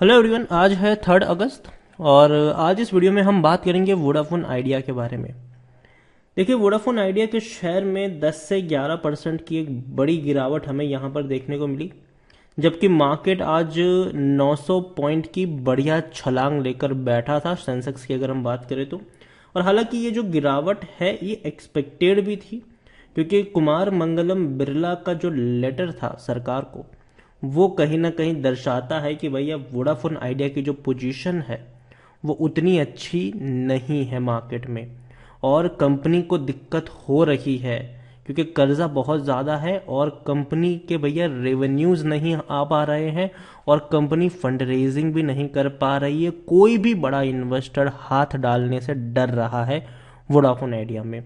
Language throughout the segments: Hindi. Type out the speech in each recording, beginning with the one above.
हेलो एवरीवन, आज है 3 अगस्त और आज इस वीडियो में हम बात करेंगे वोडाफोन आइडिया के बारे में। देखिए, वोडाफोन आइडिया के शेयर में 10 से 11% की एक बड़ी गिरावट हमें यहाँ पर देखने को मिली, जबकि मार्केट आज 900 पॉइंट की बढ़िया छलांग लेकर बैठा था सेंसेक्स की अगर हम बात करें तो। और हालांकि ये जो गिरावट है ये एक्सपेक्टेड भी थी, क्योंकि कुमार मंगलम बिरला का जो लेटर था सरकार को, वो कहीं ना कहीं दर्शाता है कि भैया वोडाफोन आइडिया की जो पोजीशन है वो उतनी अच्छी नहीं है मार्केट में, और कंपनी को दिक्कत हो रही है क्योंकि कर्जा बहुत ज़्यादा है और कंपनी के भैया रेवेन्यूज नहीं आ पा रहे हैं और कंपनी फंड रेजिंग भी नहीं कर पा रही है। कोई भी बड़ा इन्वेस्टर हाथ डालने से डर रहा है वोडाफोन आइडिया में।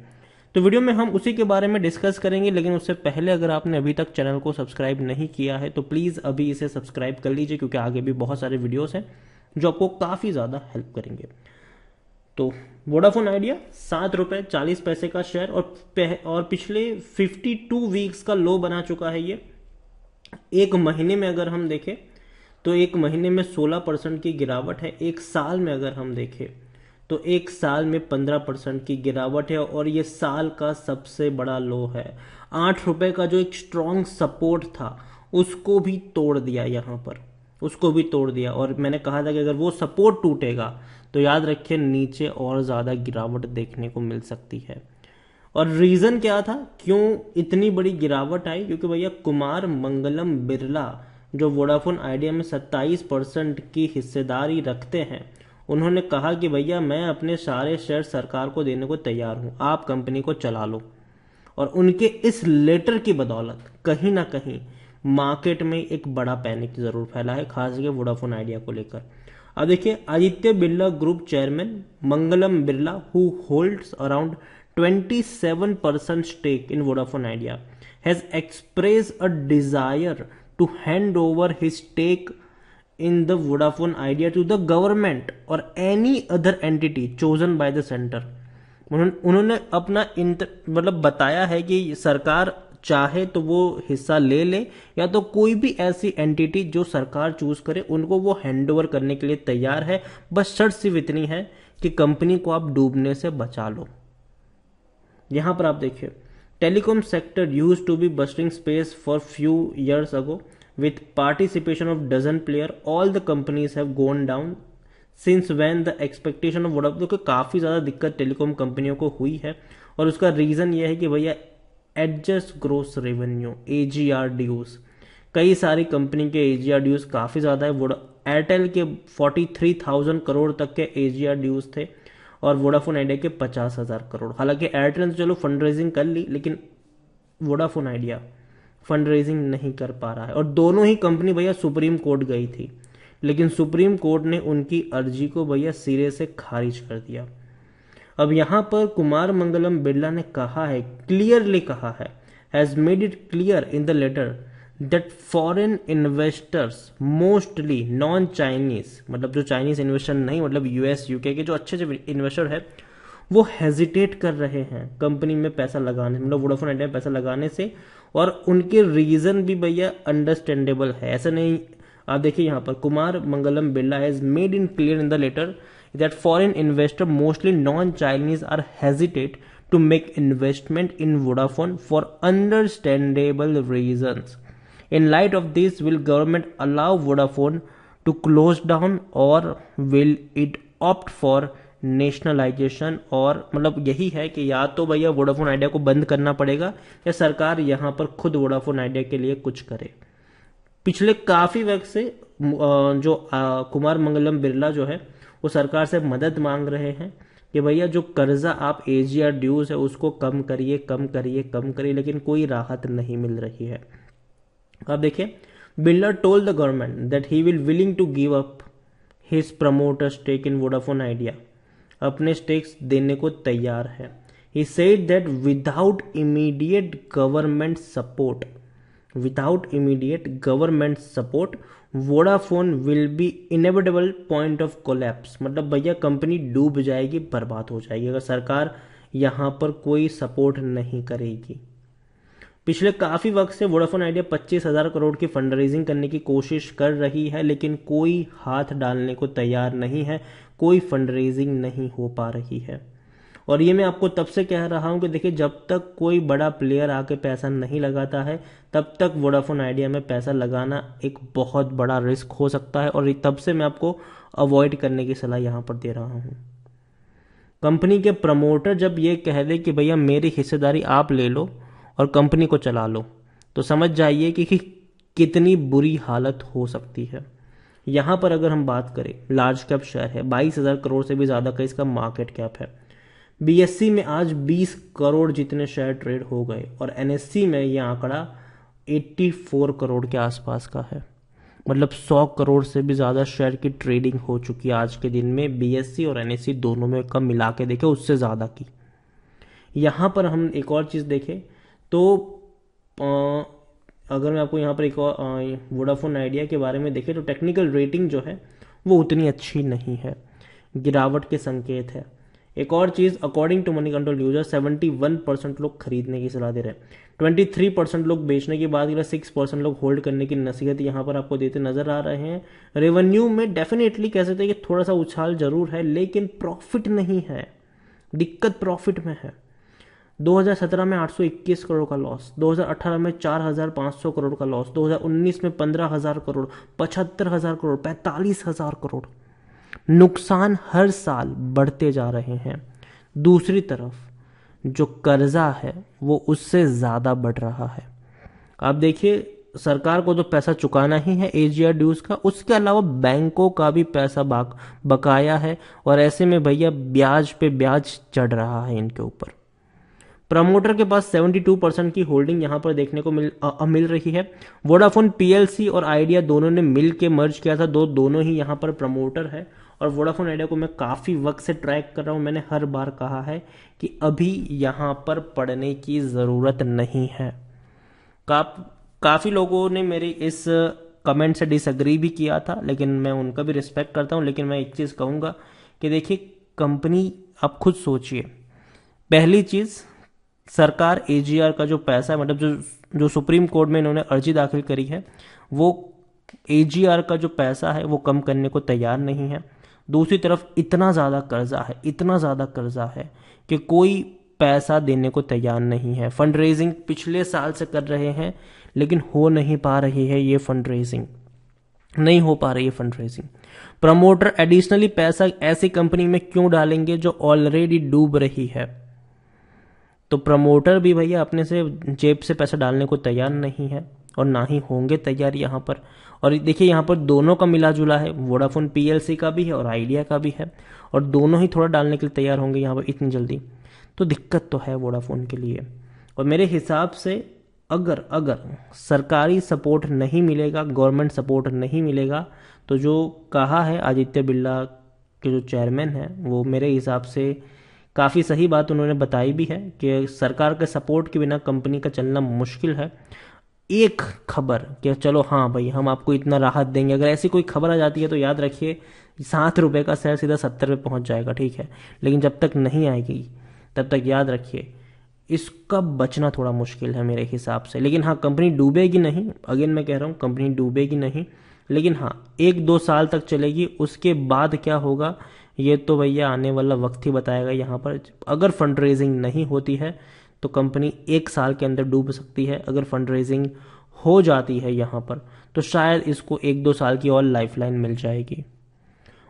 तो वीडियो में हम उसी के बारे में डिस्कस करेंगे, लेकिन उससे पहले अगर आपने अभी तक चैनल को सब्सक्राइब नहीं किया है तो प्लीज़ अभी इसे सब्सक्राइब कर लीजिए, क्योंकि आगे भी बहुत सारे वीडियोस हैं जो आपको काफ़ी ज़्यादा हेल्प करेंगे। तो वोडाफोन आइडिया ₹7.40 का शेयर और पिछले 52 वीक्स का लो बना चुका है ये। एक महीने में अगर हम देखें तो एक महीने में 16% की गिरावट है। एक साल में अगर हम देखें तो एक साल में 15% की गिरावट है और ये साल का सबसे बड़ा लो है। ₹8 का जो एक स्ट्रॉन्ग सपोर्ट था उसको भी तोड़ दिया यहाँ पर, उसको भी तोड़ दिया। और मैंने कहा था कि अगर वो सपोर्ट टूटेगा तो याद रखिए नीचे और ज़्यादा गिरावट देखने को मिल सकती है। और रीज़न क्या था, क्यों इतनी बड़ी गिरावट आई? क्योंकि भैया कुमार मंगलम बिरला जो वोडाफोन आइडिया में 27% की हिस्सेदारी रखते हैं, उन्होंने कहा कि भैया मैं अपने सारे शेयर सरकार को देने को तैयार हूं, आप कंपनी को चला लो। और उनके इस लेटर की बदौलत कहीं ना कहीं मार्केट में एक बड़ा पैनिक जरूर फैला है, खासकर वोडाफोन आइडिया को लेकर। अब देखिए, Aditya Birla group chairman Mangalam Birla who holds around 27% stake in Vodafone Idea has expressed a desire to hand over his stake in the Vodafone Idea to the government or any other entity chosen by the center। उन्होंने अपना मतलब बताया है कि सरकार चाहे तो वो हिस्सा ले ले, या तो कोई भी ऐसी एंटिटी जो सरकार चूज करे उनको वो हैंड ओवर करने के लिए तैयार है। बस शर्त सिर्फ इतनी है कि कंपनी को आप डूबने से बचा लो। यहां पर आप देखिए, telecom sector use to be busting space for few years ago with participation of dozen player, all the companies have gone down since when the expectation of Vodafone को काफ़ी ज़्यादा दिक्कत टेलीकॉम कंपनियों को हुई है। और उसका रीज़न ये है कि भैया adjust gross revenue AGR dues, कई सारी कंपनी के AGR ड्यूज काफ़ी ज़्यादा है। एयरटेल के 43,000 करोड़ तक के AGR ड्यूज थे और वोडाफोन आइडिया के 50,000 करोड़। हालांकि एयरटेल ने चलो फंड रेजिंग कर ली, लेकिन वोडाफोन आइडिया फंड रेजिंग नहीं कर पा रहा है। और दोनों ही कंपनी भैया सुप्रीम कोर्ट गई थी, लेकिन सुप्रीम कोर्ट ने उनकी अर्जी को भैया सिरे से खारिज कर दिया। अब यहां पर कुमार मंगलम बिरला ने कहा है, क्लियरली कहा है, has made it clear in the letter that foreign investors mostly non Chinese, मतलब जो चाइनीज इन्वेस्टर नहीं, मतलब US UK के जो अच्छे अच्छे इन्वेस्टर है वो हेजिटेट कर रहे हैं कंपनी में पैसा लगाने, मतलब वोडाफोन आइडिया में पैसा लगाने से। और उनके रीजन भी भैया अंडरस्टैंडेबल है, ऐसा नहीं। आप देखिए यहाँ पर Kumar Mangalam Birla has made in clear in the letter that foreign investor mostly non Chinese are hesitate to make investment in Vodafone for understandable reasons. In light of this will government allow Vodafone to close down or will it opt for nationalisation? और मतलब यही है कि या तो भैया वोडाफोन आइडिया को बंद करना पड़ेगा या सरकार यहां पर खुद वोडाफोन आइडिया के लिए कुछ करे। पिछले काफी वक्त से जो कुमार मंगलम बिरला जो है वो सरकार से मदद मांग रहे हैं कि भैया जो कर्जा आप AGR ड्यूज है उसको कम करिए, कम करिए, कम करिए, लेकिन कोई राहत नहीं मिल रही है। अब देखिए, Birla told the government that he will willing to give up his promoter stake in Vodafone Idea, अपने स्टेक्स देने को तैयार है। He said that without immediate government support, Vodafone will be inevitable point of collapse। मतलब भैया कंपनी डूब जाएगी, बर्बाद हो जाएगी अगर सरकार यहाँ पर कोई सपोर्ट नहीं करेगी। पिछले काफ़ी वक्त से वोडाफोन आइडिया 25,000 करोड़ की फंड रेजिंग करने की कोशिश कर रही है, लेकिन कोई हाथ डालने को तैयार नहीं है, कोई फंड रेजिंग नहीं हो पा रही है। और ये मैं आपको तब से कह रहा हूँ कि देखिए, जब तक कोई बड़ा प्लेयर आके पैसा नहीं लगाता है तब तक वोडाफोन आइडिया में पैसा लगाना एक बहुत बड़ा रिस्क हो सकता है, और तब से मैं आपको अवॉइड करने की सलाह यहाँ पर दे रहा हूँ। कंपनी के प्रमोटर जब ये कह दे कि भैया मेरी हिस्सेदारी आप ले लो और कंपनी को चला लो, तो समझ जाइए कि कितनी बुरी हालत हो सकती है। यहाँ पर अगर हम बात करें, लार्ज कैप शेयर है, 22,000 करोड़ से भी ज़्यादा का इसका मार्केट कैप है। बीएससी में आज 20 करोड़ जितने शेयर ट्रेड हो गए, और एनएससी में यह आंकड़ा 84 करोड़ के आसपास का है। मतलब 100 करोड़ से भी ज़्यादा शेयर की ट्रेडिंग हो चुकी है आज के दिन में, बीएससी और एनएससी दोनों में कम मिला के देखें उससे ज़्यादा की। यहाँ पर हम एक और चीज़ देखें तो अगर मैं आपको यहाँ पर एक और वोडाफोन आइडिया के बारे में देखें तो टेक्निकल रेटिंग जो है वो उतनी अच्छी नहीं है, गिरावट के संकेत है। एक और चीज़, according to Moneycontrol user 71% लोग खरीदने की सलाह दे रहे हैं, 23% लोग बेचने की बात कर रहे हैं, 6% लोग होल्ड करने की नसीहत यहाँ पर आपको देते नजर आ रहे हैं। रेवेन्यू में डेफिनेटली कह सकते हैं कि थोड़ा सा उछाल जरूर है, लेकिन प्रॉफिट नहीं है, दिक्कत प्रॉफिट में है। 2017 में 821 करोड़ का लॉस, 2018 में 4,500 करोड़ का लॉस, 2019 में 15,000 करोड़, 75,000 करोड़, 45,000 करोड़। नुकसान हर साल बढ़ते जा रहे हैं। दूसरी तरफ जो कर्जा है वो उससे ज़्यादा बढ़ रहा है। आप देखिए, सरकार को तो पैसा चुकाना ही है एजीआर ड्यूज का, उसके अलावा बैंकों का भी पैसा बकाया है, और ऐसे में भैया ब्याज पे ब्याज चढ़ रहा है इनके ऊपर। प्रमोटर के पास 72% की होल्डिंग यहां पर देखने को मिल रही है। वोडाफोन पीएलसी और आइडिया दोनों ने मिल के मर्ज किया था, दोनों ही यहां पर प्रमोटर है। और वोडाफोन आइडिया को मैं काफ़ी वक्त से ट्रैक कर रहा हूं, मैंने हर बार कहा है कि अभी यहां पर पड़ने की ज़रूरत नहीं है। काफ़ी लोगों ने मेरी इस कमेंट से डिसएग्री भी किया था, लेकिन मैं उनका भी रिस्पेक्ट करता हूं। लेकिन मैं एक चीज़ कहूँगा कि देखिए, कंपनी, आप खुद सोचिए, पहली चीज़, सरकार एजीआर का जो पैसा है, मतलब जो सुप्रीम कोर्ट में इन्होंने अर्जी दाखिल करी है, वो एजीआर का जो पैसा है वो कम करने को तैयार नहीं है। दूसरी तरफ इतना ज़्यादा कर्जा है कि कोई पैसा देने को तैयार नहीं है। फंड रेजिंग पिछले साल से कर रहे हैं, लेकिन हो नहीं पा रही है ये फंड रेजिंग, नहीं हो पा रही है फंड रेजिंग। प्रमोटर एडिशनली पैसा ऐसी कंपनी में क्यों डालेंगे जो ऑलरेडी डूब रही है? तो प्रमोटर भी भैया अपने से जेब से पैसा डालने को तैयार नहीं है, और ना ही होंगे तैयार यहाँ पर। और देखिए, यहाँ पर दोनों का मिला जुला है, वोडाफोन पीएलसी का भी है और आइडिया का भी है, और दोनों ही थोड़ा डालने के लिए तैयार होंगे यहाँ पर इतनी जल्दी, तो दिक्कत तो है वोडाफोन के लिए। और मेरे हिसाब से अगर सरकारी सपोर्ट नहीं मिलेगा, गवर्नमेंट सपोर्ट नहीं मिलेगा, तो जो कहा है आदित्य बिरला के जो चेयरमैन हैं, वो मेरे हिसाब से काफ़ी सही बात उन्होंने बताई भी है कि सरकार के सपोर्ट के बिना कंपनी का चलना मुश्किल है। एक खबर कि चलो हाँ भाई हम आपको इतना राहत देंगे, अगर ऐसी कोई खबर आ जाती है तो याद रखिए 7 रुपये का शेयर सीधा 70 पे पहुंच जाएगा, ठीक है। लेकिन जब तक नहीं आएगी तब तक याद रखिए इसका बचना थोड़ा मुश्किल है मेरे हिसाब से। लेकिन हाँ, कंपनी डूबेगी नहीं, अगेन मैं कह रहा हूँ कंपनी डूबेगी नहीं, लेकिन हाँ 1-2 साल तक चलेगी। उसके बाद क्या होगा ये तो भैया आने वाला वक्त ही बताएगा। यहाँ पर अगर फंड रेजिंग नहीं होती है तो कंपनी 1 साल के अंदर डूब सकती है। अगर फंड रेजिंग हो जाती है यहाँ पर तो शायद इसको 1-2 साल की और लाइफलाइन मिल जाएगी।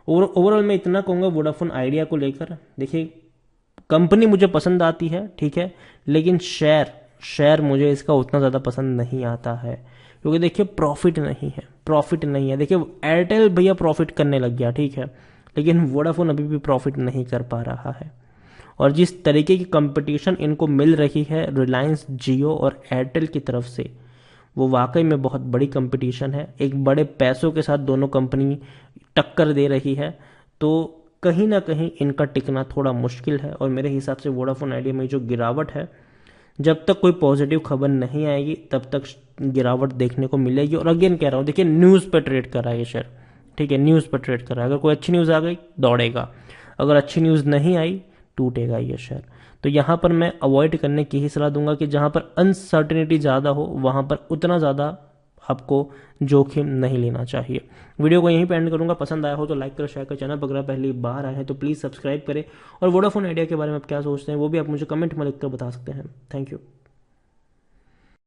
ओवरऑल मैं इतना कहूँगा वोडाफोन आइडिया को लेकर, देखिए कंपनी मुझे पसंद आती है, ठीक है, लेकिन शेयर मुझे इसका उतना ज़्यादा पसंद नहीं आता है, क्योंकि देखिए प्रॉफिट नहीं है। देखिए एयरटेल भैया प्रॉफिट करने लग गया, ठीक है, लेकिन वोडाफोन अभी भी प्रॉफिट नहीं कर पा रहा है। और जिस तरीके की कंपटीशन इनको मिल रही है रिलायंस, जियो और एयरटेल की तरफ से, वो वाकई में बहुत बड़ी कंपटीशन है। एक बड़े पैसों के साथ दोनों कंपनी टक्कर दे रही है, तो कहीं ना कहीं इनका टिकना थोड़ा मुश्किल है। और मेरे हिसाब से वोडाफोन आइडिया में जो गिरावट है, जब तक कोई पॉजिटिव खबर नहीं आएगी तब तक गिरावट देखने को मिलेगी। और अगेन कह रहा हूँ, देखिए न्यूज़ पर ट्रेड कर रहा है ये शेयर, ठीक है, न्यूज़ पर ट्रेड कर रहा है। अगर कोई अच्छी न्यूज़ आ गई दौड़ेगा, अगर अच्छी न्यूज़ नहीं आई टूटेगा ये शेयर। तो यहाँ पर मैं अवॉइड करने की ही सलाह दूंगा कि जहाँ पर अनसर्टेनिटी ज़्यादा हो वहाँ पर उतना ज़्यादा आपको जोखिम नहीं लेना चाहिए। वीडियो को यहीं पे एंड करूंगा। पसंद आया हो तो लाइक करो, शेयर करो। चैनल पर अगर पहली बार आए हैं तो प्लीज़ सब्सक्राइब करें, और वोडाफोन आइडिया के बारे में आप क्या सोचते हैं वो भी आप मुझे कमेंट में लिखकर बता सकते हैं। Thank you.